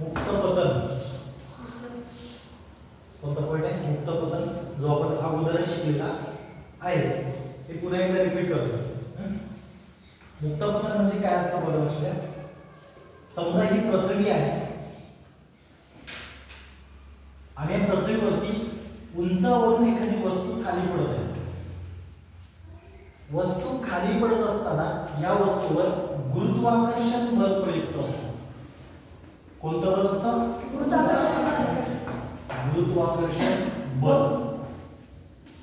मुक्त पतन कोणता पॉइंट आहे? मुक्त पतन जो आपण अगोदर शिकलेला आहे ते पुन्हा एकदा रिपीट करतो. मुक्त पतन म्हणजे काय असतं बघा लक्षात. समजा ही पृथ्वी आहे आणि या पृथ्वीवरती उंचावरून एखादी वस्तू खाली पडत आहे. वस्तू खाली पडत असताना या वस्तूवर गुरुत्वाकर्षण बल प्रयुक्त असतं. कोणतं बल असतं? गुरुत्वाकर्षण बल.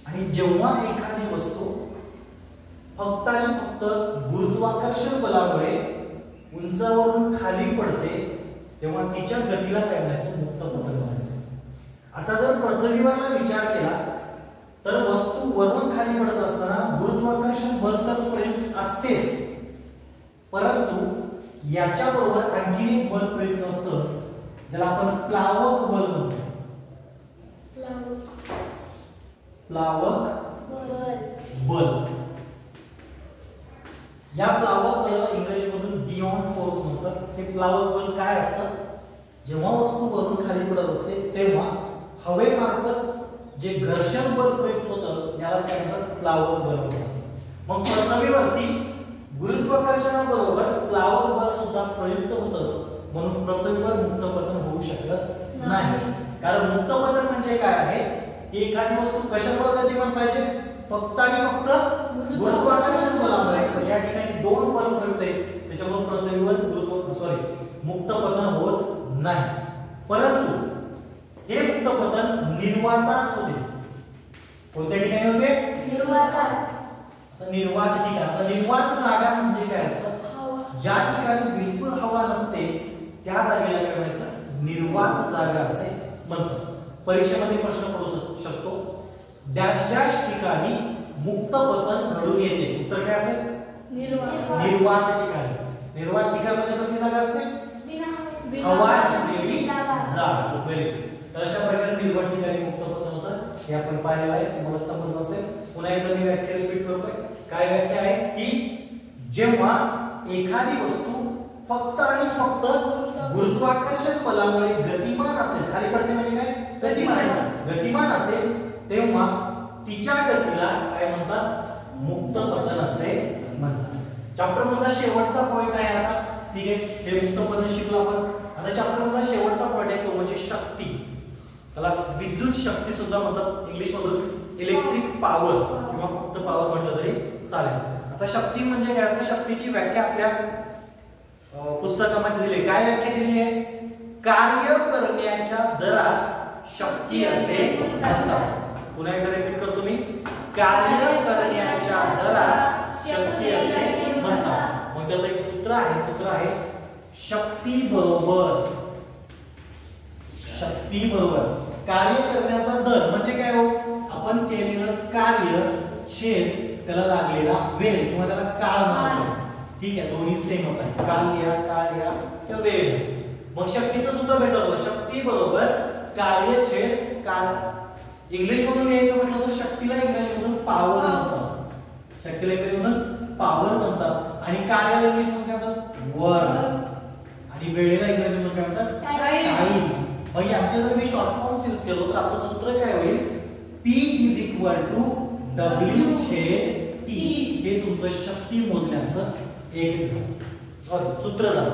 आणि जेव्हा एखादी वस्तू फक्त आणि फक्त गुरुत्वाकर्षण बलामुळे उंचावरून खाली पडते तेव्हा तिच्या गतीला काय म्हणायचं? मुक्त पतन म्हणायचं. आता जर पृथ्वीवरला विचार केला तर वस्तू वरून खाली पडत असताना गुरुत्वाकर्षण बल तर प्रयुक्त असतेच, परंतु याच्या बरोबर आणखी एक बल प्रयुक्त असतं ज्याला आपण प्लावक बल म्हणतो. प्लावक बल. या प्लावक बलाला इंग्रजीमधून बियॉन्ड फोर्स म्हणतात. हे प्लावक बल काय असतं? जेव्हा वस्तू वरून खाली पडत असते तेव्हा हवेमार्फत जे घर्षण बल प्रयुक्त होतं यालाच काय म्हणतात? प्लावक बल म्हणतात. मग पृथ्वीवरती गुरुत्वाकर्षणाबरोबर प्लावक बल सुद्धा प्रयुक्त होतं, म्हणून पृथ्वीवर मुक्त पतन होऊ शकत नाही. कारण मुक्त पतन म्हणजे काय आहे की एखादी वस्तू कशामुळे गतिमान पाहिजे? फक्त आणि फक्त गुरुत्वाकर्षण बलामुळे. या ठिकाणी दोन बल प्रयुक्त आहेत त्याच्यामुळे पृथ्वीवर मुक्त पतन होत नाही. परंतु हे मुक्त पतन निर्वातात होते. कोणत्या ठिकाणी होते? निर्वातात. आता निर्वात ठिकाण. आता निर्वात जागा म्हणजे काय असतं? ज्या ठिकाणी बिलकुल हवा नसते त्या जागेला काय म्हणायचं? निर्वात जागा असे म्हणतात. परीक्षेमध्ये प्रश्न पडू शकतो, डॅश डॅश ठिकाणी मुक्त पतन घडून येते. उत्तर काय असेल? निर्वात ठिकाणी. निर्वात ठिकाण म्हणजे कसली जागा असते? हवा असलेली जागा. तर अशा प्रकारे निर्वात ठिकाणी मुक्त पतन होतं हे आपण पाहिलेलं आहे. तुम्हाला समजलं असेल. पुन्हा एकदा मी व्याख्या रिपीट करतोय. काय व्याख्या आहे की जेव्हा एखादी वस्तू फक्त आणि फक्त गुरुत्वाकर्षण बलामुळे गतिमान असेल, खाली पडते म्हणजे काय? गतिमान असेल तेव्हा तिच्या गतीला काय म्हणतात? मुक्त पतन असे म्हणतात. चॅप्टर मधला शेवटचा पॉइंट आहे आता. ठीक आहे, हे मुक्त पतन शिकलो आपण. आता चॅप्टर मधला शेवटचा पॉइंट आहे तो म्हणजे शक्ती. त्याला विद्युत शक्ती सुद्धा म्हणतात. इंग्लिश मधून इलेक्ट्रिक पॉवर किंवा फक्त पॉवर म्हटलं तरी चालेल. आता शक्ती म्हणजे काय असतं? शक्तीची व्याख्या आपल्या पुस्तकामध्ये दिली. काय व्याख्या दिली आहे? कार्य करण्याच्या दरास शक्ती असे म्हणतात. पुन्हा एकदा रिपीट करतो मी. कार्य करण्याच्या दरास शक्ती असे म्हणतात. मग त्याचं एक सूत्र आहे. सूत्र आहे शक्ती बरोबर कार्य करण्याचा दर. म्हणजे काय हो? आपण केलेलं कार्य छेद त्याला लागलेला वेळ किंवा त्याला काळ म्हणतो. ठीक आहे, दोन्ही सेमच आहे. काळ या किंवा वेळ. मग शक्तीचं सूत्र भेटलं. शक्ती बरोबर कार्य छेद काळ. इंग्लिश मधून यायचं म्हटलं तर शक्तीला इंग्रजीमधून पॉवर म्हणतात. शक्तीला इंग्रजीमधून पॉवर म्हणतात. आणि कार्याला इंग्लिश मधून काय म्हणतात? वर्क. आणि वेळेला इंग्रजीमधून काय म्हणतात? टाइम. मग यांचे जर मी शॉर्ट फॉर्म्स यूज केलो तर आपलं सूत्र काय होईल? P = W छेद T. हे तुमचं शक्ती मोजण्याचं एक सूत्र झालं.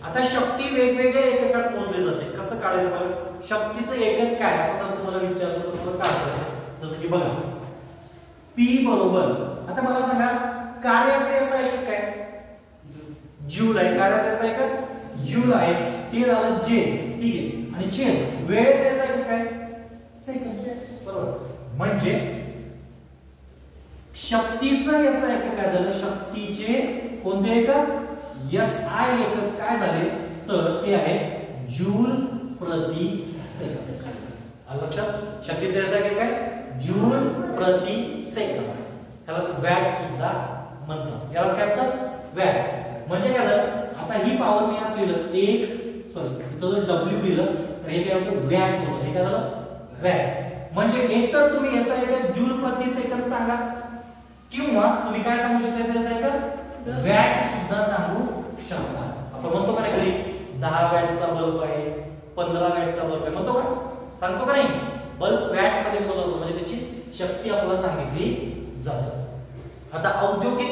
आता शक्ती वेगवेगळ्या एककात मोजली जाते. कसं काढायचं बघा? शक्तीचं एकक काय असं जर तुम्हाला विचारलं तर तुम्हाला काय करायचं? जसं की बघा P बरोबर. आता मला सांगा कार्याचे असं एकक काय? जूल आहे. कार्याचे असं एकक जूल आहे. ते झालं J. ठीक आहे. आणि छेद वेळेचे असं एकक काय? सेकंद. बरोबर. म्हणजे शक्तीचं याचं एकक काय झालं? शक्तीचे कोणते एकक? SI एकक काय झाले? तर ते आहे जूल प्रति सेकंद. आलं लक्षात? शक्तीचे याचं एकक काय? जूल प्रति सेकंद. त्यालाच वॅट सुद्धा म्हणतात. यालाच काय म्हणतात? वॅट. म्हणजे काय झालं? आता ही पॉवर मी असं लिहिलं इथं जर W लिहिलं तर हे काय होतं? वॅट होतं. हे काय झालं? वॅट. म्हणजे एक तर तुम्ही याचा एकक जूल प्रति सेकंद सांगा किंवा तुम्ही काय सांगू शकता? याचा एकक वॅट सुद्धा सांगू शकता. आपण म्हणतो का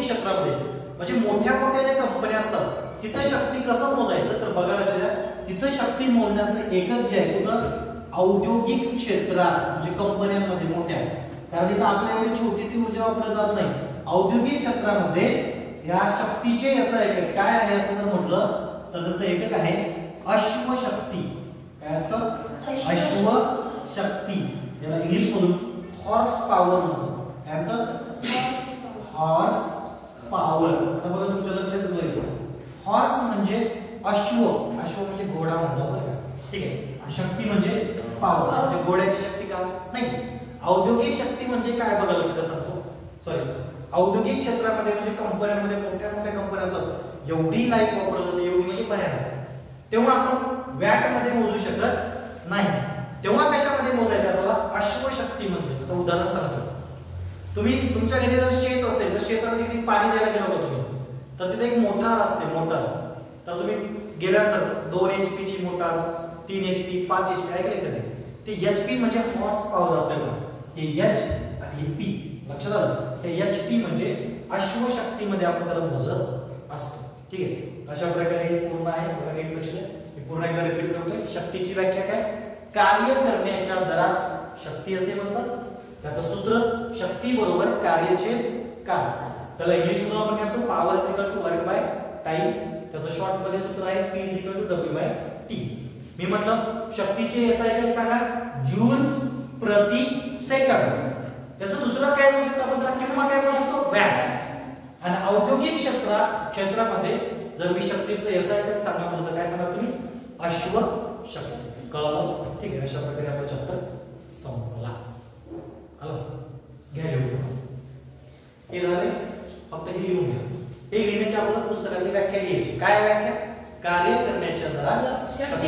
क्षेत्रामध्ये म्हणजे मोठ्या मोठ्या ज्या कंपन्या असतात तिथे शक्ती कसं मोजायचं तर बघा लक्षात तिथे शक्ती मोजण्याचं एकक जे आहे कुठं औद्योगिक क्षेत्रात म्हणजे कंपन्यांमध्ये मोठ्या कारण इथं आपल्या एवढी छोटीशी ऊर्जा वापरली जात नाही औद्योगिक क्षेत्रामध्ये या शक्तीचे असं एकक काय आहे असं जर म्हटलं तर त्याचं एकक आहे अश्वशक्ती काय असतं अश्वशक्ती याला इंग्लिश मधून हॉर्स पॉवर म्हणतो काय म्हणतात हॉर्स पॉवर आता बघा तुमच्या लक्षात येईल हॉर्स म्हणजे अश्व अश्व म्हणजे घोडा म्हणतात बरं का ठीक आहे शक्ती म्हणजे पॉवर म्हणजे घोड्याची शक्ती का नाही औद्योगिक शक्ती म्हणजे काय बघा लक्षात सांगतो सॉरी औद्योगिक क्षेत्रामध्ये म्हणजे कंपन्यांमध्ये मोठ्या मोठ्या कंपन्या असतात एवढी लाईट वापरली जाते एवढी म्हणजे भयानक तेव्हा आपण वॅट मध्ये मोजू शकत नाही तेव्हा कशामध्ये मोजायचं आपल्याला अश्वशक्ती म्हणजे आता उदाहरण सांगतो तुम्ही तुमच्या घरी जर शेत असेल तर शेतामध्ये किती पाणी द्यायला गेलो होतो तुम्ही तर तिथे एक मोटार असते मोटार तर तुम्ही गेल्यानंतर 2 HP ची मोटार 3 HP 5 HP ऐकले कधी ते HP म्हणजे हॉर्स पॉवर असते बघा हे H आणि P लक्षात आलं हे HP म्हणजे अश्वशक्तीमध्ये आपण त्याला मोजत असतो ठीक आहे अशा प्रकारे हे पूर्ण आहे बघा एक लक्ष मी पुन्हा एकदा रिपीट करतोय शक्तीची व्याख्या काय कार्य करण्याच्या दरास शक्ती असे म्हणतात त्याचं सूत्र शक्ती बरोबर कार्यछेद काळ त्याला इंग्लिश मध्ये आपण म्हणतो power is equal to work by time त्याचं शॉर्ट मध्ये सूत्र आहे P is equal to W by T मी म्हटलं शक्तीचे SI एकक सांगा जूल प्रति सेकंद त्याचं दुसरं काय म्हणू शकतो आपण त्याला किंवा काय म्हणू शकतो वॅट आणि औद्योगिक क्षेत्रामध्ये जर मी शक्तीचं SI एकक सांगा म्हटलं काय सांगा तुम्ही अश्वशक्ती कळलं ठीक आहे अशा प्रकारे आपण चॅप्टर संपला आलं घ्या लिहून हे झाले फक्त हे लिहून घ्या हे लिहिण्याच्या अगोदर पुस्तकाची व्याख्या लिहायची काय व्याख्या कार्य करण्याच्या दरास शक्ती